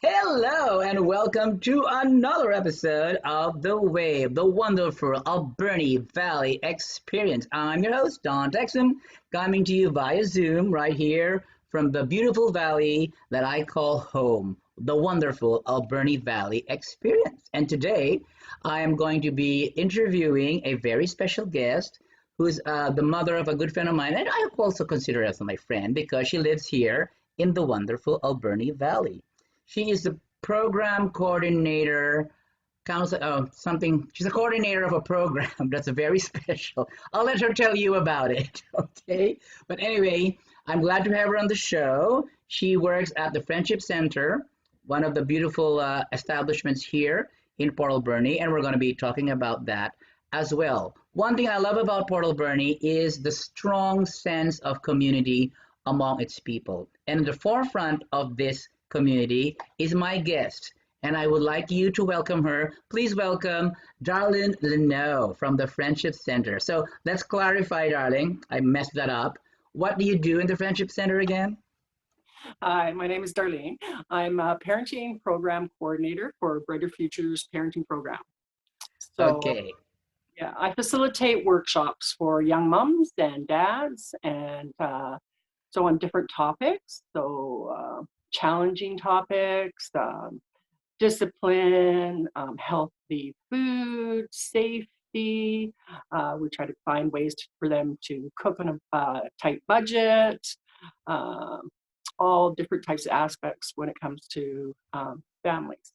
Hello and welcome to another episode of the Wave, the wonderful Alberni Valley Experience. I'm your host, Don Texan, coming to you via Zoom right here from the beautiful valley that I call home, the wonderful Alberni Valley Experience. And today I am going to be interviewing a very special guest who's the mother of a good friend of mine, and I also consider her as my friend because she lives here in the wonderful Alberni Valley. She is the program coordinator, council, something. She's a coordinator of a program that's very special. I'll let her tell you about it, okay? But anyway, I'm glad to have her on the show. She works at the Friendship Center, one of the beautiful establishments here in Port Alberni, and we're going to be talking about that as well. One thing I love about Port Alberni is the strong sense of community among its people. And in the forefront of this community is my guest, and I would like you to welcome her. Please welcome Darlene Leonew from the Friendship Center. So let's clarify, darling. I messed that up. What do you do in the Friendship Center again? Hi, my name is Darlene. I'm a parenting program coordinator for Brighter Futures parenting program. So Okay. yeah, I facilitate workshops for young moms and dads and so on different topics. So challenging topics, discipline, healthy food, safety. We try to find ways for them to cook on a tight budget. Um, all different types of aspects when it comes to families.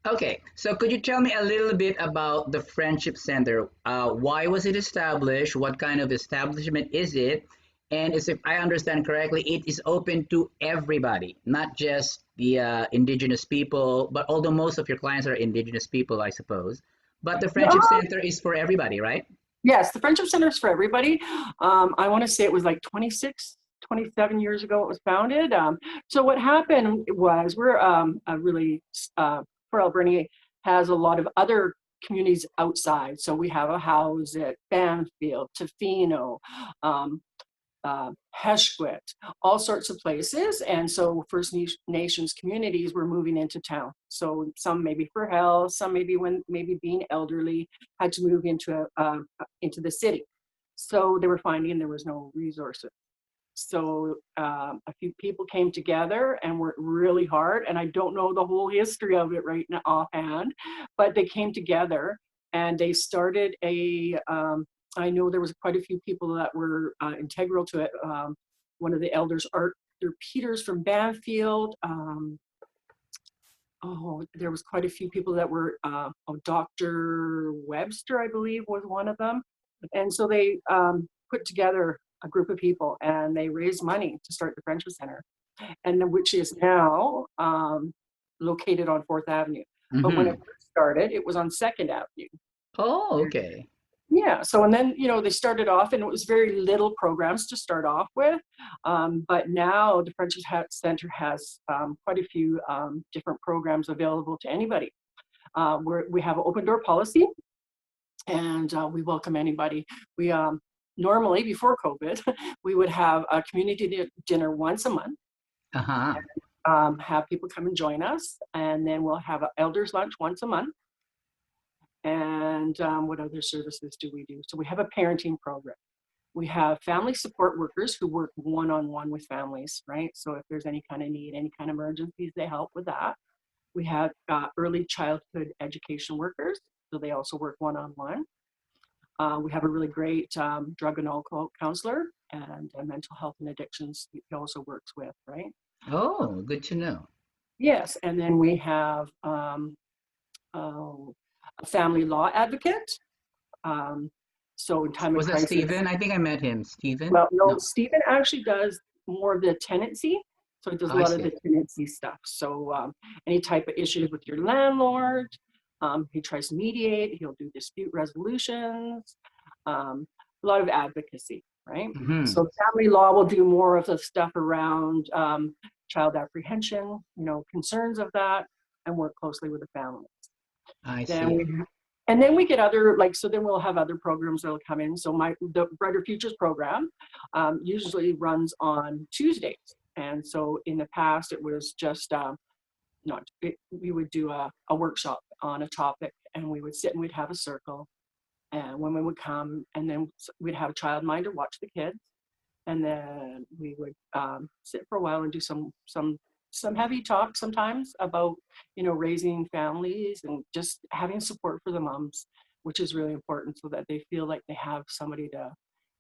Okay. So could you tell me a little bit about the Friendship Center? Why was it established? What kind of establishment is it? And is, if I understand correctly, it is open to everybody, not just the indigenous people, but although most of your clients are indigenous people, I suppose. But the Friendship Uh, Center is for everybody, right? yes, the Friendship Center is for everybody. I want to say it was like 26, 27 years ago it was founded. So what happened was we're a really, Fort Alberni has a lot of other communities outside. So we have a house at Banfield, Tofino, um, Heshquit, all sorts of places. And so First Nations communities were moving into town. So some maybe for health, some maybe when maybe being elderly had to move into the city. So they were finding there was no resources. So a few people came together and worked really hard. And I don't know the whole history of it right now offhand, but they came together and they started I know there was quite a few people that were integral to it. One of the elders, Arthur Peters from Banfield. There was quite a few people that were, Dr. Webster, I believe, was one of them. And so they put together a group of people and they raised money to start the Friendship Center, and which is now located on 4th Avenue. But when it Mm-hmm. first started, it was on 2nd Avenue. Oh, okay. Yeah, so and then they started off and it was very little programs to start off with, but now the Friendship Center has quite a few different programs available to anybody. We have an open door policy, and we welcome anybody. We normally, before COVID, we would have a community dinner once a month, Uh-huh. have people come and join us, and then we'll have an elders lunch once a month. And what other services do we do? So we have a parenting program. We have family support workers who work one-on-one with families, right? So if there's any kind of need, any kind of emergencies, they help with that. We have early childhood education workers, so they also work one-on-one. We have a really great drug and alcohol counselor and mental health and addictions he also works with, right? Oh, good to know. Yes, and then we have a family law advocate. Um, so in time of Was that crisis, Stephen? I think I met him. Stephen? well, no, No. Stephen actually does more of the tenancy. So he does a I lot of see. the tenancy stuff. So any type of issues with your landlord, he tries to mediate, he'll do dispute resolutions, a lot of advocacy, right? Mm-hmm. So family law will do more of the stuff around child apprehension, concerns of that, and work closely with the family. I Then see. and then we get other, like, so then we'll have other programs that'll come in. So the Brighter Futures program usually runs on Tuesdays. And so in the past, it was just we would do a workshop on a topic, and we would sit and we'd have a circle, and women would come, and then we'd have a childminder watch the kids, and then we would sit for a while and do some heavy talk sometimes about, you know, raising families and just having support for the moms, which is really important, so that they feel like they have somebody to,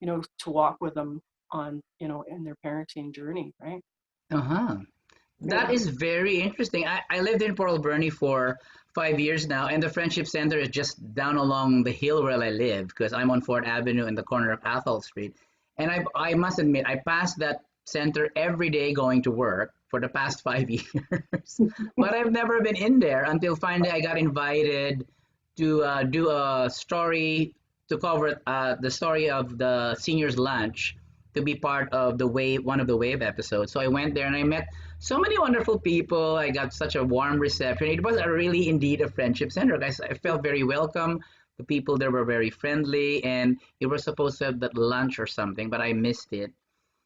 you know, to walk with them on, you know, in their parenting journey, right? Uh-huh. That Yeah. is very interesting. I lived in Port Alberni for 5 years now, and the Friendship Center is just down along the hill where I live because I'm on Fort Avenue in the corner of Athol Street. And I must admit, I pass that center every day going to work for the past 5 years. But I've never been in there until finally I got invited to do a story to cover the story of the seniors' lunch to be part of the Wave, one of the Wave episodes. So I went there and I met so many wonderful people. I got such a warm reception. It was a really indeed a friendship center. I felt very welcome. The people there were very friendly, and it was supposed to have that lunch or something, but I missed it.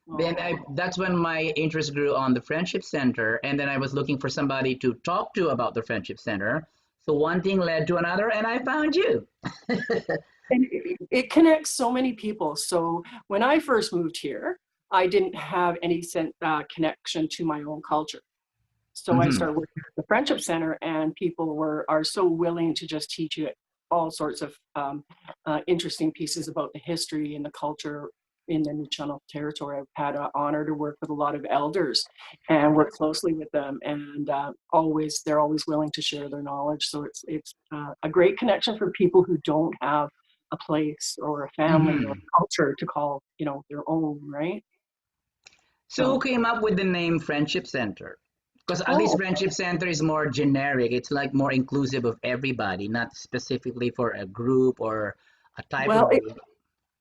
Oh. That's when my interest grew on the Friendship Center, and then I was looking for somebody to talk to about the Friendship Center. So one thing led to another, and I found you. And it connects so many people. So when I first moved here, I didn't have any connection to my own culture. So I Hmm. started working at the Friendship Center, and people are so willing to just teach you all sorts of interesting pieces about the history and the culture in the New Channel territory. I've had an honor to work with a lot of elders and work closely with them, and they're always willing to share their knowledge. So it's a great connection for people who don't have a place or a family or Hmm. a culture to call, you know, their own, right? So who So, came up with the name Friendship Center? Because at least oh, Friendship Center is more generic. It's like more inclusive of everybody, not specifically for a group or a type well, of group.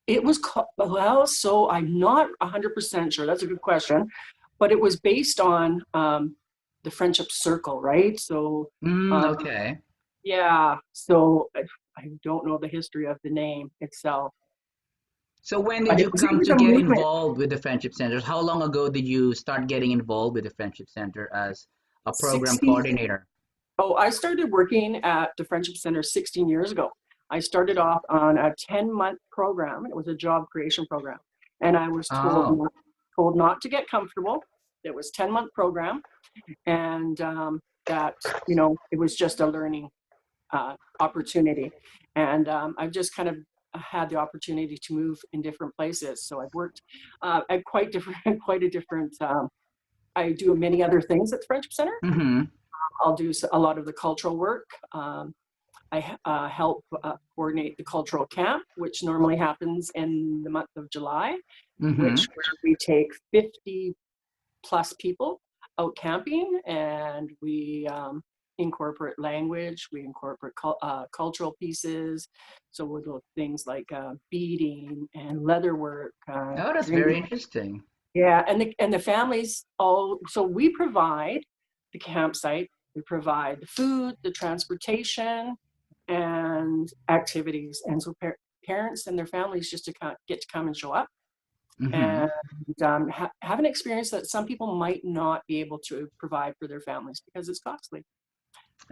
it was well, so I'm not 100% sure. That's a good question, but it was based on the friendship circle, right? So, Mm, um, okay. yeah. So I don't know the history of the name itself, So when did but you it come was to a get movement. involved with the Friendship Centers? How long ago did you start getting involved with the Friendship Center as a program 60. coordinator? Oh, I started working at the Friendship Center 16 years ago. I started off on a 10-month program. It was a job creation program, and I was Oh. told not to get comfortable. It was 10-month program, and that, you know, it was just a learning opportunity. And I've just kind of had the opportunity to move in different places. So I've worked at quite different, quite a different. I do many other things at the Friendship Center. Mm-hmm. I'll do a lot of the cultural work. I help coordinate the cultural camp, which normally happens in the month of July, Mm-hmm. which where we take 50 plus people out camping, and we incorporate language, we incorporate cultural pieces. So we'll do things like beading and leather work, Oh, that's dream. very interesting. Yeah, and the families all. So we provide the campsite, we provide the food, the transportation, and activities, and so parents and their families just to get to come and show up Mm-hmm. and have an experience that some people might not be able to provide for their families because it's costly.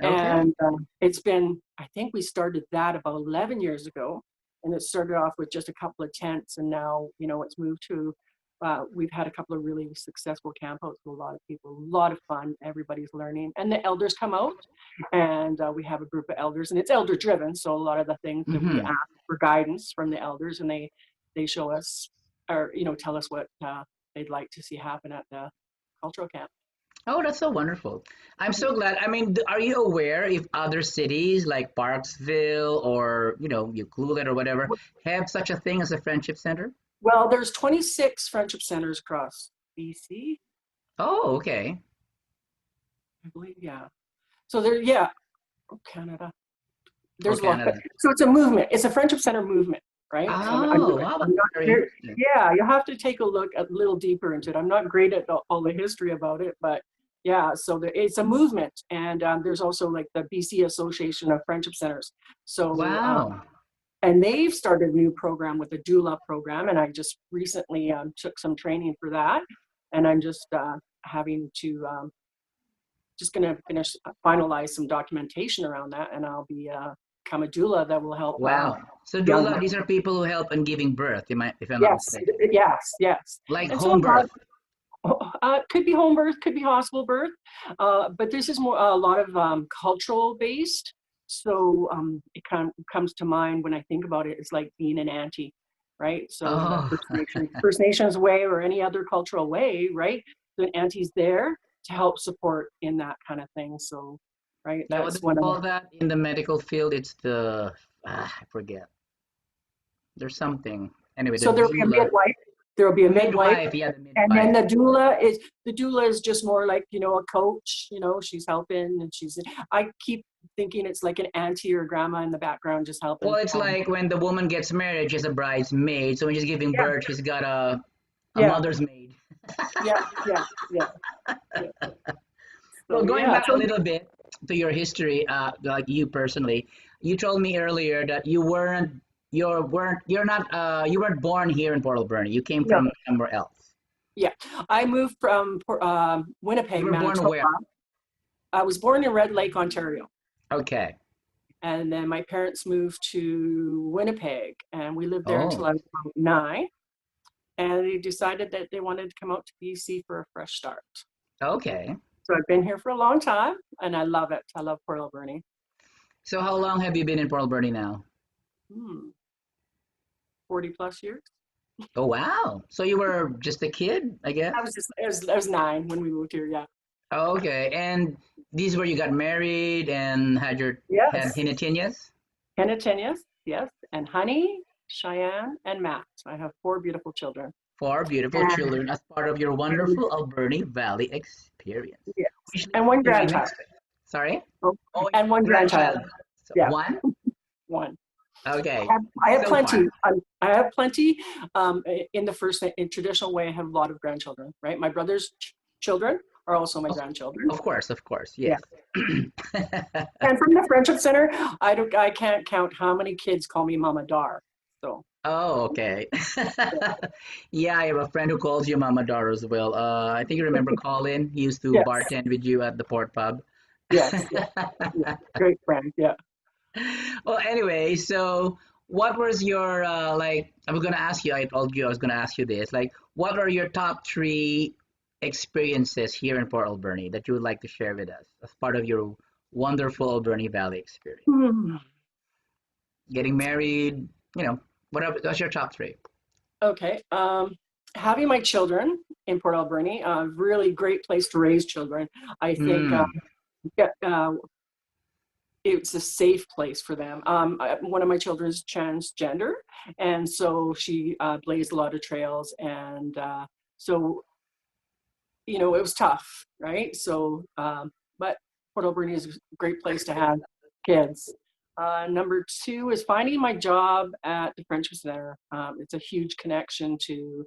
Okay. And it's been, I think we started that about 11 years ago, and it started off with just a couple of tents, and now, you know, it's moved to, we've had a couple of really successful campouts with a lot of people, a lot of fun, everybody's learning, and the elders come out, and we have a group of elders, and it's elder driven, so a lot of the things that we Mm-hmm. ask for guidance from the elders, and they show us, or, you know, tell us what they'd like to see happen at the cultural camp. Oh, that's so wonderful. I'm so glad. I mean, are you aware if other cities like Parksville or, Ucluelet or whatever have such a thing as a friendship center? Well, there's 26 friendship centers across BC, Oh, okay. I believe. Yeah. So there, yeah, oh, Canada. Or There's a lot. Canada. So it's a movement. It's a friendship center movement, right? So Oh, wow, I'm that's not very very, interesting. yeah, you have to take a look a little deeper into it. I'm not great at all the history about it, but yeah, so it's a movement. And there's also like the BC Association of Friendship Centers. So, Wow. and they've started a new program with a doula program. And I just recently took some training for that. And I'm just having to just going to finalize some documentation around that, and I'll be become a doula that will help Wow. So young doula, women. these are people who help in giving birth, if I'm not Yes, mistaken. yes. Like And so home birth. could be home birth, could be hospital birth, but this is more a lot of cultural based. So it kind of comes to mind when I think about it. It's like being an auntie, right? So the Oh, First Nations way or any other cultural way, right? The auntie's there to help support in that kind of thing. So, right, yeah, what do that's they one of call that in the medical field? It's the, I forget. There's something. Anyway, the so there'll be a doula. midwife. There'll be a midwife. Midwife, yeah, the And then midwife. the doula is just more like, a coach, she's helping and I keep thinking it's like an auntie or grandma in the background just Well, helping. it's like when the woman gets married, she's a bridesmaid. So when she's giving Yeah, birth, she's got a yeah, mother's maid. yeah, yeah, yeah, yeah. Well, So going yeah, back a little bit to your history, like you personally, you told me earlier that you weren't born here in Port Alberni. You came no, from somewhere else. yeah. I moved from You Winnipeg, were born Manitoba. where? I was born in Red Lake, Ontario. Okay. And then my parents moved to Winnipeg, and we lived there until Oh, I was about 9. And they decided that they wanted to come out to BC for a fresh start. okay. So I've been here for a long time, and I love it. I love Port Alberni. So how long have you been in Port Alberni now? 40 plus years. Oh, wow. So you were just a kid, I guess? I was 9 when we moved here. Yeah. Okay. And these where you got married and had Yes. Hinatinias? Penitentius. Yes. And Honey, Cheyenne, and Matt. I have 4 beautiful children. Four beautiful And, children as part of your and wonderful Alberni Valley experience. yes. Which leads And one to my grandchild. next. Sorry? Oh, Oh, and one grandchild. grandchild. So Yeah. one? One. Okay. I have So far. plenty. I have plenty. In the in traditional way, I have a lot of grandchildren. Right, my brother's children are also my Of, grandchildren. of course, Yeah, yes. and from the Friendship Center, I can't count how many kids call me Mama Dar. So Oh, okay. Yeah, I have a friend who calls you Mama Dar as well. I think you remember Colin. He used to yes, bartend with you at the port pub. yes, yes, yeah. Great friend. Yeah. Well, anyway, so what was your like? I was gonna ask you. I told you I was gonna ask you this. Like, what are your top 3 experiences here in Port Alberni that you would like to share with us as part of your wonderful Alberni Valley experience? Hmm. Getting married, what's your top 3? Okay. Having my children in Port Alberni, a really great place to raise children. I think Mm, yeah, it's a safe place for them. One of my children is transgender, and so she blazed a lot of trails, and so it was tough, right? So, but Port Alberni is a great place to have kids. Number 2 is finding my job at the Friendship Center. It's a huge connection to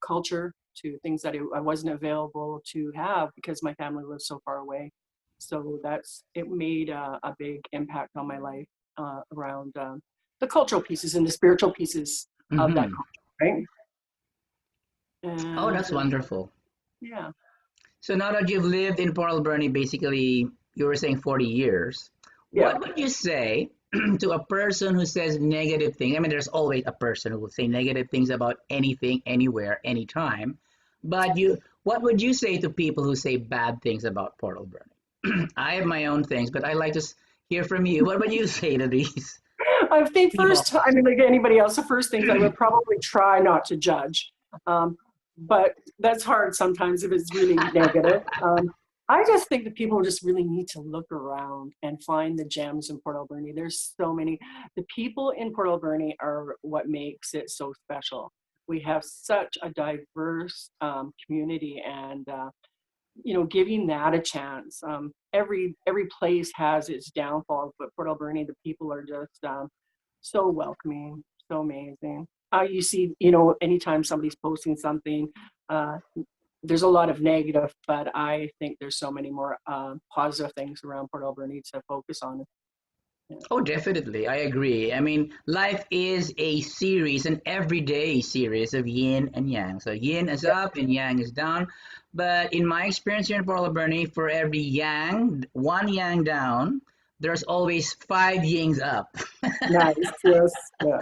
culture, to things that I wasn't available to have because my family lives so far away. So it made a big impact on my life around the cultural pieces and the spiritual pieces of that mm-hmm. culture, right? Oh, And that's wonderful. yeah, So now that you've lived in Port Alberni, basically, you were saying 40 years, yeah. what would you say to a person who says negative things? I mean, there's always a person who will say negative things about anything, anywhere, anytime. But what would you say to people who say bad things about Port Alberni? I have my own things, but I like to hear from you. What would you say to these I think people? I mean, like anybody else, the first things I would probably try not to judge. But that's hard sometimes if it's really negative. I just think that people just really need to look around and find the gems in Port Alberni. There's so many. The people in Port Alberni are what makes it so special. We have such a diverse community, and giving that a chance. Every place has its downfalls, but Port Alberni, the people are just so welcoming, so amazing. You see, anytime somebody's posting something, uh, there's a lot of negative, but I think there's so many more positive things around Port Alberni to focus on. Oh, definitely. I agree. I mean, life is a series, an everyday series of yin and yang. So yin is Yeah, up and yang is down. But in my experience here in Port Alberni, for every yang, one yang down, there's always five yings up. nice. Yes. Yeah.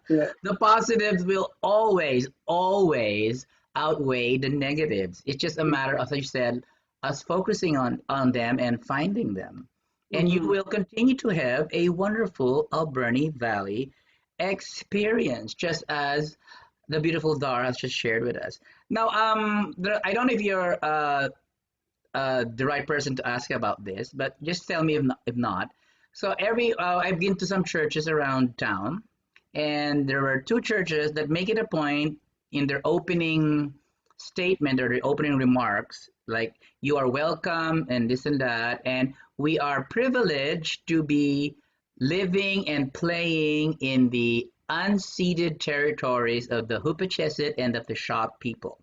Yeah. The positives will always outweigh the negatives. It's just a matter, as you said, us focusing on them and finding them. And you Mm-hmm. will continue to have a wonderful Alberni Valley experience, just as the beautiful Dara has just shared with us. Now, I don't know if you're the right person to ask about this, but just tell me if not. So I've been to some churches around town, and there were two churches that make it a point in their opening statement or the opening remarks, like you are welcome and this and that, and we are privileged to be living and playing in the unceded territories of the Hupachesit and of the Shop people.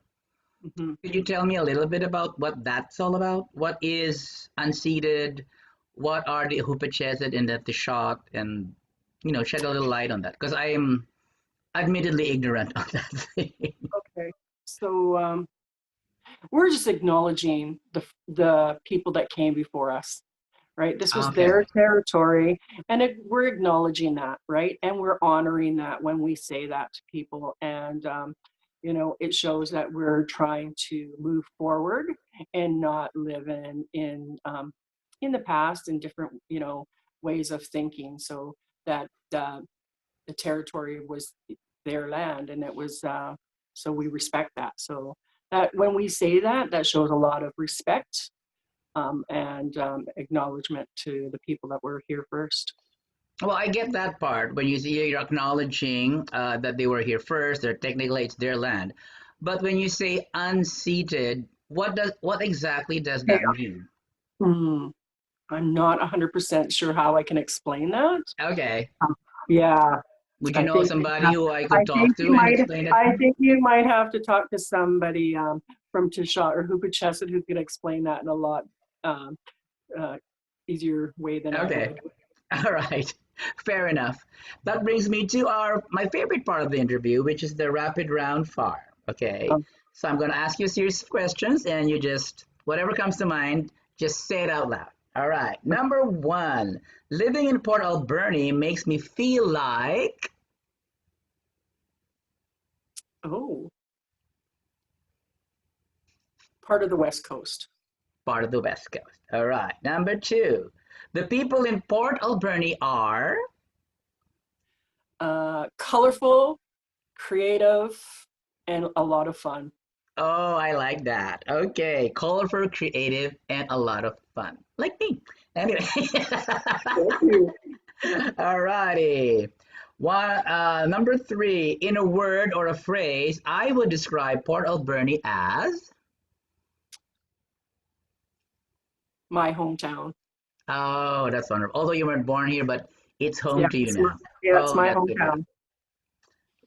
Mm-hmm. Could you tell me a little bit about what that's all about? What is unceded? What are the Hupachesit and the shot? And shed a little light on that because I am admittedly ignorant on that thing. Okay. So we're just acknowledging the people that came before us, right? This was their Okay. territory, and we're acknowledging that, right? And we're honoring that when we say that to people. And it shows that we're trying to move forward and not live in the past in different ways of thinking. So that the territory was their land, and it was so we respect that. So that when we say that, that shows a lot of respect and acknowledgement to the people that were here first. Well, I get that part when you see you're acknowledging that they were here first. They're technically it's their land, but when you say unceded, what exactly does Hey, that mean? hmm, I'm not 100% sure how I can explain that. Okay. Um, yeah, Would you I know think somebody who I I could talk think you to and might explain it to I me? think you might have to talk to somebody from Tisha or Hupacheset who can explain that in a lot um, uh, easier way than I Okay. would. All right, fair enough. That brings me to our my favorite part of the interview, which is the rapid round fire. Okay, Um, so I'm going to ask you a series of questions, and you just whatever comes to mind, just say it out loud. All right. Number one, living in Port Alberni makes me feel like oh, part of the West Coast. part of the West Coast. All right. Number two, the people in Port Alberni are. Colorful, creative, and a lot of fun. Oh, I like that. Okay, colorful, creative, and a lot of fun. Like me. Anyway. Thank you. All righty. Number three, in a word or a phrase, I would describe Port Alberni as. My hometown. Oh, that's wonderful. Although you weren't born here, but it's home to you now. Yeah, it's Oh, my that's good. hometown.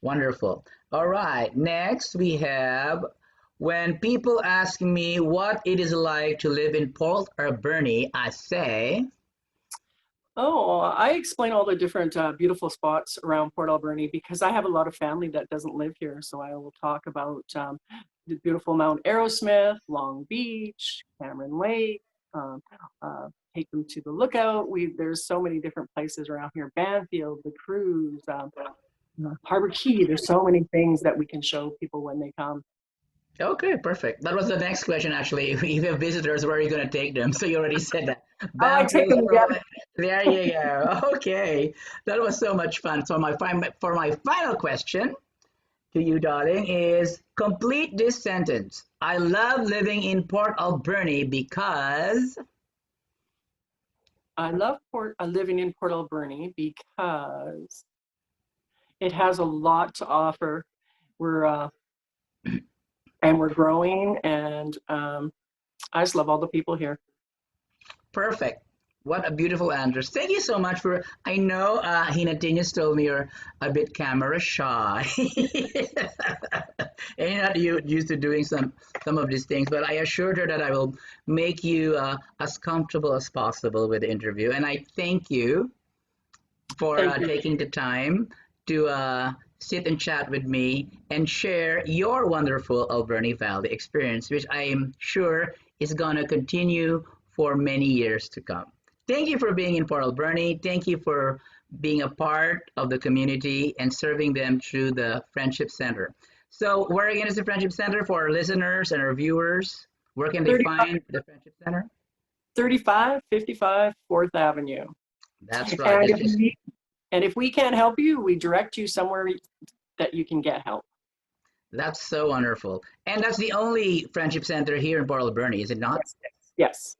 Wonderful. All right. Next, we have when people ask me what it is like to live in Port Alberni, I say. Oh, I explain all the different beautiful spots around Port Alberni because I have a lot of family that doesn't live here. So I will talk about the beautiful Mount Arrowsmith, Long Beach, Cameron Lake, um, uh, take them to the Lookout. There's so many different places around here. Banfield, the cruise, Harbor Key. There's so many things that we can show people when they come. Okay, perfect. That was the next question, actually. If you have visitors, where are you going to take them? So you already said that. Oh, I take Banfield, them again. there you go. Okay, that was so much fun. So for my final question to you, darling, is complete this sentence. I love living in Port Alberni because. I love living in Port Alberni because it has a lot to offer. We're and we're growing, and I just love all the people here. Perfect. What a beautiful answer. Thank you so much for. I know Hinatinas told me you're a bit camera shy, and you're not used to doing some of these things. But I assured her that I will make you as comfortable as possible with the interview, and I thank you for Thank you. taking the time to sit and chat with me and share your wonderful Alberni Valley experience, which I am sure is going to continue for many years to come. Thank you for being in Port Alberni. Thank you for being a part of the community and serving them through the Friendship Center. So, where again is the Friendship Center for our listeners and our viewers? Where can they 35, find the Friendship Center? 3555 4th Avenue. That's right. And That's if just we and if we can't help you, we direct you somewhere that you can get help. That's so wonderful. And that's the only Friendship Center here in Port Alberni, is it not? Yes. Yes.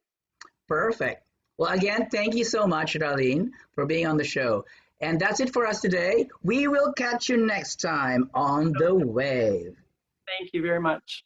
Perfect. Well, again, thank you so much, Darlene, for being on the show. And that's it for us today. We will catch you next time on The Wave. Thank you very much.